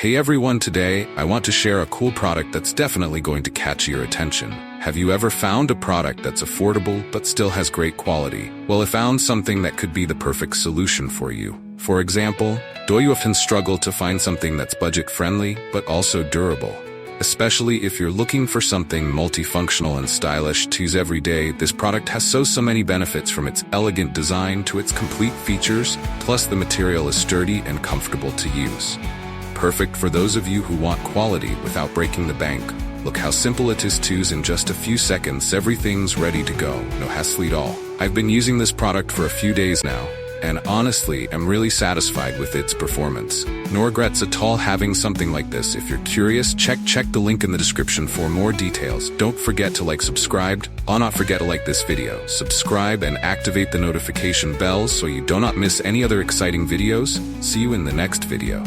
Hey everyone, today I want to share a cool product that's definitely going to catch your attention. Have you ever found a product that's affordable but still has great quality? Well, I found something that could be the perfect solution for you. For example, do you often struggle to find something that's budget-friendly but also durable? Especially if you're looking for something multifunctional and stylish to use every day, this product has so many benefits, from its elegant design to its complete features, plus the material is sturdy and comfortable to use. Perfect for those of you who want quality without breaking the bank. Look how simple it is to use. In just a few seconds, everything's ready to go. No hassle at all. I've been using this product for a few days now, and honestly, I'm really satisfied with its performance. No regrets at all having something like this. If you're curious, check the link in the description for more details. Don't forget to subscribe. Not forget to like this video, subscribe, and activate the notification bell so you do not miss any other exciting videos. See you in the next video.